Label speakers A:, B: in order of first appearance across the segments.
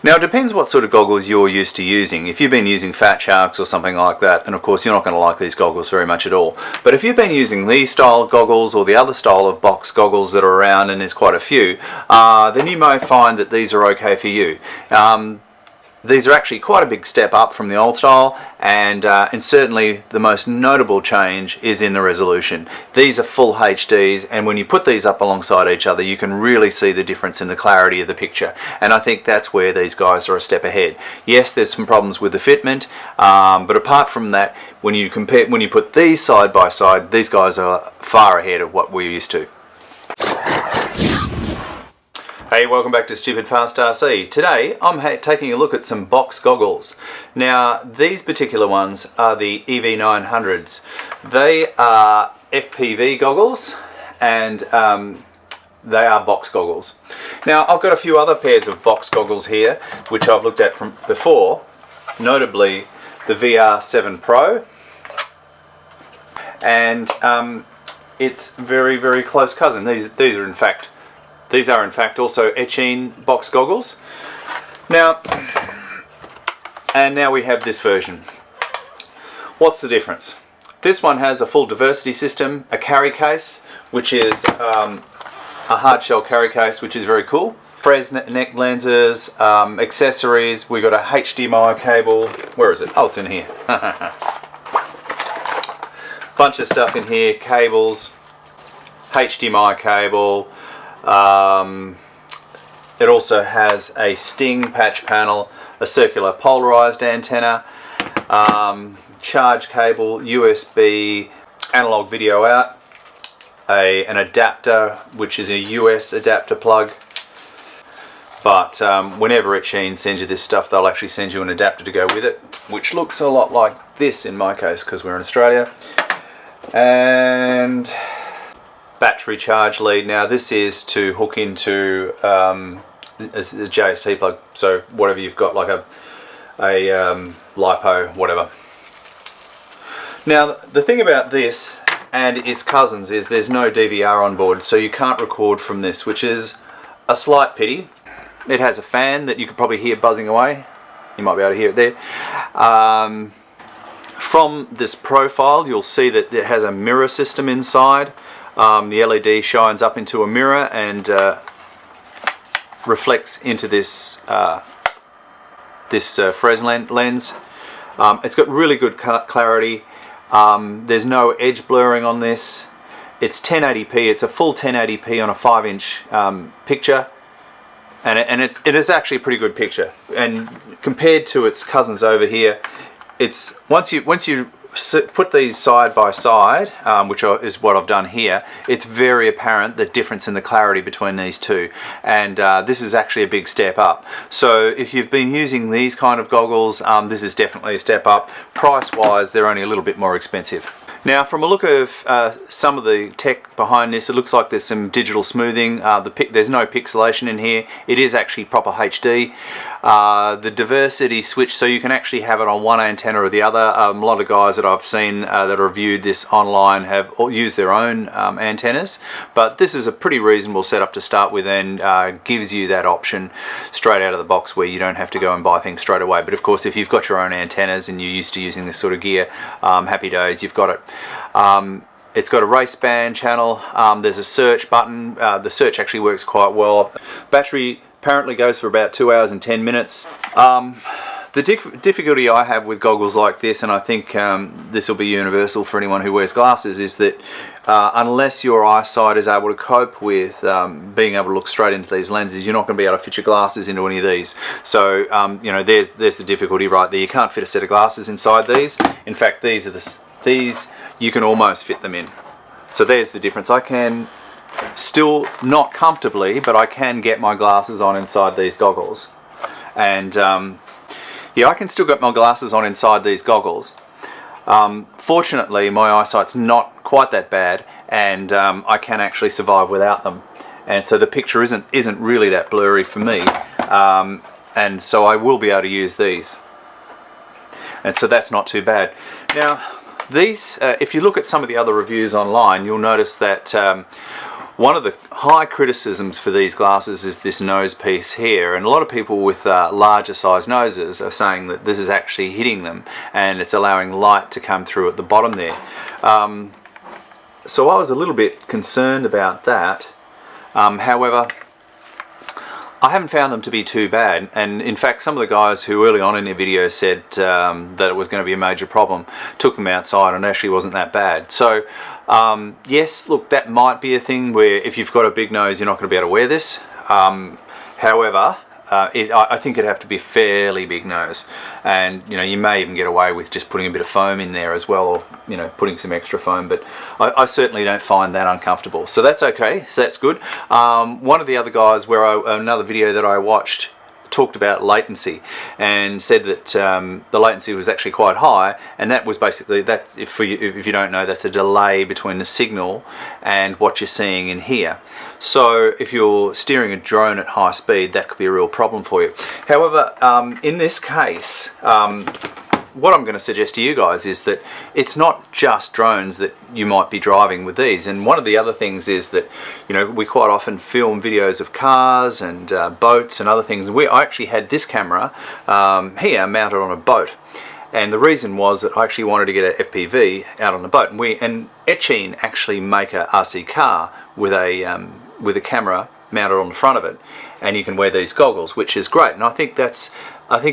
A: Now it depends what sort of goggles you're used to using. If you've been using Fat Sharks or something like that, then of course you're not going to like these goggles very much at all. But if you've been using these style goggles or the other style of box goggles that are around, and there's quite a few, then you may find that these are okay for you. These are actually quite a big step up from the old style, and certainly the most notable change is in the resolution. These are full HDs, and when you put these up alongside each other you can really see the difference in the clarity of the picture, and I think that's where these guys are a step ahead. Yes, there's some problems with the fitment, but apart from that, when you put these side by side, these guys are far ahead of what we're used to. Hey, welcome back to Stupid Fast RC. Today I'm taking a look at some box goggles. Now these particular ones are the EV900s. They are FPV goggles, and they are box goggles. Now I've got a few other pairs of box goggles here which I've looked at from before, notably the VR7 Pro, and its very close cousin. These are in fact also Eachine box goggles. Now we have this version. What's the difference? This one has a full diversity system, a carry case, which is a hard shell carry case, which is very cool. Fresnel neck lenses, accessories. We got a HDMI cable. Where is it? Oh, it's in here. Bunch of stuff in here. Cables, HDMI cable. It also has a Sting patch panel, a circular polarized antenna, charge cable, USB, analog video out, an adapter which is a US adapter plug. But whenever Eachine sends you this stuff, they'll actually send you an adapter to go with it, which looks a lot like this in my case because we're in Australia. And battery charge lead. Now this is to hook into a JST plug, so whatever you've got, like a LiPo, whatever. Now the thing about this and its cousins is there's no DVR on board, so you can't record from this, which is a slight pity. It has a fan that you could probably hear buzzing away. You might be able to hear it there. From this profile you'll see that it has a mirror system inside. The LED shines up into a mirror and reflects into this Fresnel lens. It's got really good clarity. There's no edge blurring on this. It's 1080p. It's a full 1080p on a 5-inch picture, and it is actually a pretty good picture. And compared to its cousins over here, it's once you put these side by side, which is what I've done here, it's very apparent the difference in the clarity between these two, and this is actually a big step up. So if you've been using these kind of goggles, this is definitely a step up. Price wise, they're only a little bit more expensive. Now from a look of some of the tech behind this, it looks like there's some digital smoothing. There's no pixelation in here. It is actually proper HD. The diversity switch, so you can actually have it on one antenna or the other. A lot of guys that I've seen that reviewed this online have used their own antennas, but this is a pretty reasonable setup to start with, and gives you that option straight out of the box where you don't have to go and buy things straight away. But of course if you've got your own antennas and you're used to using this sort of gear, happy days, you've got it. It's got a race band channel. There's a search button. The search actually works quite well. Battery apparently goes for about 2 hours and 10 minutes. The difficulty I have with goggles like this, and I think this will be universal for anyone who wears glasses, is that unless your eyesight is able to cope with being able to look straight into these lenses, you're not going to be able to fit your glasses into any of these. So you know, there's the difficulty right there. You can't fit a set of glasses inside these. In fact, these you can almost fit them in. So there's the difference. I can still, not comfortably, but I can get my glasses on inside these goggles. And yeah, I can still get my glasses on inside these goggles. Fortunately, my eyesight's not quite that bad, and I can actually survive without them. And so the picture isn't really that blurry for me. And so I will be able to use these. And so that's not too bad. Now, these, if you look at some of the other reviews online, you'll notice that One of the high criticisms for these glasses is this nose piece here, and a lot of people with larger size noses are saying that this is actually hitting them and it's allowing light to come through at the bottom there. So I was a little bit concerned about that. However, I haven't found them to be too bad, and in fact some of the guys who early on in their video said that it was going to be a major problem took them outside and actually wasn't that bad. So yes, look, that might be a thing where if you've got a big nose you're not going to be able to wear this. However, I think it'd have to be a fairly big nose, and you know, you may even get away with just putting a bit of foam in there as well, or you know, putting some extra foam, but I certainly don't find that uncomfortable, so that's okay, so that's good. One of the other guys, another video that I watched, talked about latency and said that the latency was actually quite high, and that was basically, that's, if you don't know, that's a delay between the signal and what you're seeing in here. So if you're steering a drone at high speed, that could be a real problem for you. However, in this case, what I'm going to suggest to you guys is that it's not just drones that you might be driving with these. And one of the other things is that, you know, we quite often film videos of cars and boats and other things. I actually had this camera here mounted on a boat, and the reason was that I actually wanted to get an FPV out on the boat. And Eachine actually make a RC car with a camera mounted on the front of it, and you can wear these goggles, which is great. And I think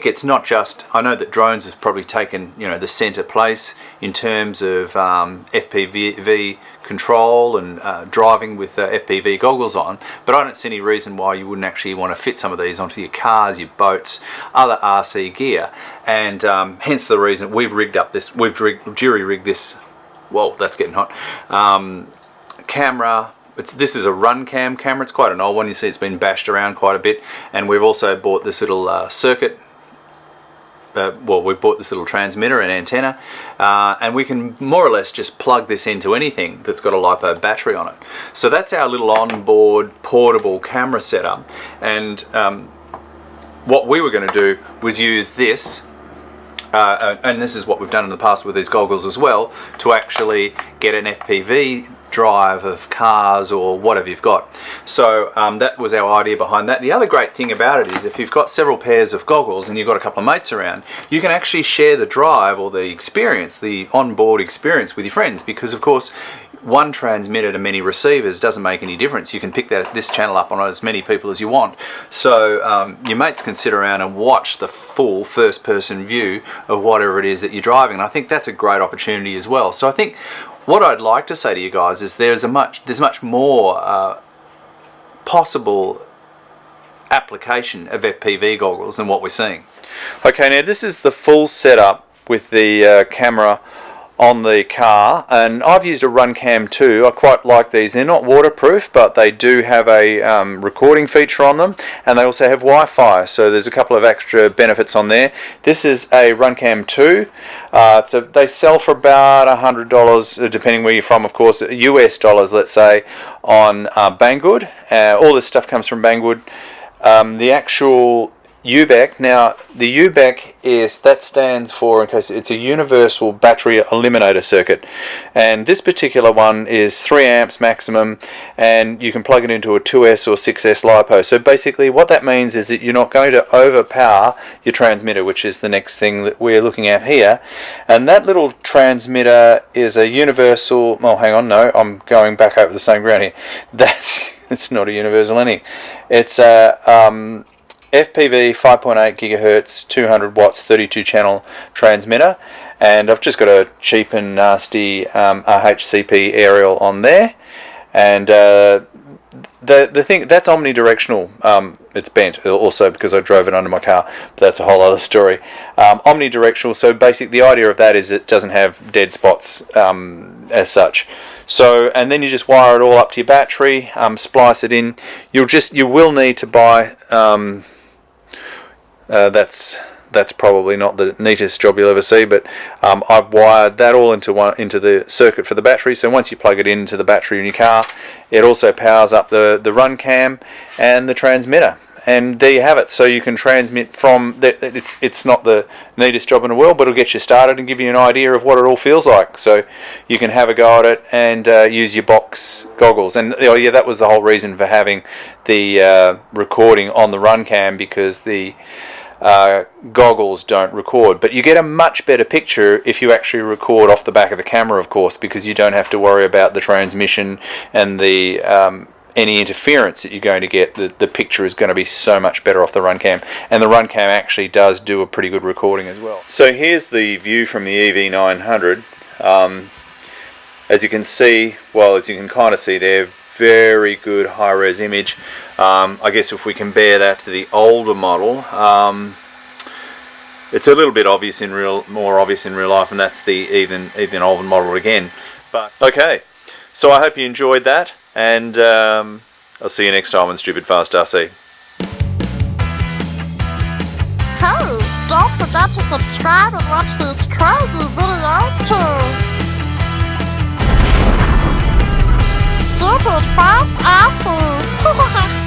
A: it's not just, I know that drones has probably taken, you know, the center place in terms of FPV control and driving with FPV goggles on, but I don't see any reason why you wouldn't actually want to fit some of these onto your cars, your boats, other RC gear. And hence the reason we've jury rigged this, whoa, that's getting hot, camera. This is a Runcam camera. It's quite an old one. You see it's been bashed around quite a bit, and we've also bought this little circuit. Well, we bought this little transmitter and antenna, and we can more or less just plug this into anything that's got a LiPo battery on it. So that's our little onboard portable camera setup. And what we were going to do was use this, and this is what we've done in the past with these goggles as well, to actually get an FPV drive of cars or whatever you've got. So that was our idea behind that. The other great thing about it is if you've got several pairs of goggles and you've got a couple of mates around, you can actually share the drive or the experience, the onboard experience with your friends, because of course one transmitter to many receivers doesn't make any difference. You can pick this channel up on as many people as you want. So your mates can sit around and watch the full first-person view of whatever it is that you're driving. And I think that's a great opportunity as well. So I think what I'd like to say to you guys is there's much more possible application of FPV goggles than what we're seeing. Okay, now this is the full setup with the camera on the car, and I've used a Runcam too. I quite like these. They're not waterproof, but they do have a recording feature on them, and they also have Wi-Fi, so there's a couple of extra benefits on there. This is a Runcam 2. So they sell for about $100, depending where you're from, of course, US dollars, let's say, on Bangood. All this stuff comes from Bangood. The actual UBEC, now the UBEC stands for, in case, it's a universal battery eliminator circuit, and this particular one is 3 amps maximum, and you can plug it into a 2S or 6S LiPo. So basically what that means is that you're not going to overpower your transmitter, which is the next thing that we're looking at here. And that little transmitter is a universal, oh hang on, no, I'm going back over the same ground here. It's not a universal anything. It's a FPV 5.8 gigahertz, 200 watts, 32 channel transmitter, and I've just got a cheap and nasty RHCP aerial on there, and the thing that's omnidirectional. It's bent also because I drove it under my car, but that's a whole other story. Omnidirectional, so basically the idea of that is it doesn't have dead spots as such. So, and then you just wire it all up to your battery, splice it in. You will need to buy. That's probably not the neatest job you'll ever see, but I've wired that all into the circuit for the battery. So once you plug it into the battery in your car, it also powers up the Runcam and the transmitter. and there you have it. So you can transmit from it's not the neatest job in the world, but it'll get you started and give you an idea of what it all feels like. So you can have a go at it and use your box goggles. And oh yeah, that was the whole reason for having the recording on the Runcam, because the goggles don't record, but you get a much better picture if you actually record off the back of the camera, of course, because you don't have to worry about the transmission and the any interference that you're going to get. The picture is going to be so much better off the Runcam, and the Runcam actually does do a pretty good recording as well. So here's the view from the EV900. As you can see, well, as you can kind of see there, very good high-res image. I guess if we compare that to the older model, it's a little bit obvious in more obvious in real life, and that's the even older model again. But okay, so I hope you enjoyed that, and I'll see you next time on Stupid Fast RC.
B: Hey, don't forget to subscribe and watch these crazy videos too. Stupid Fast RC.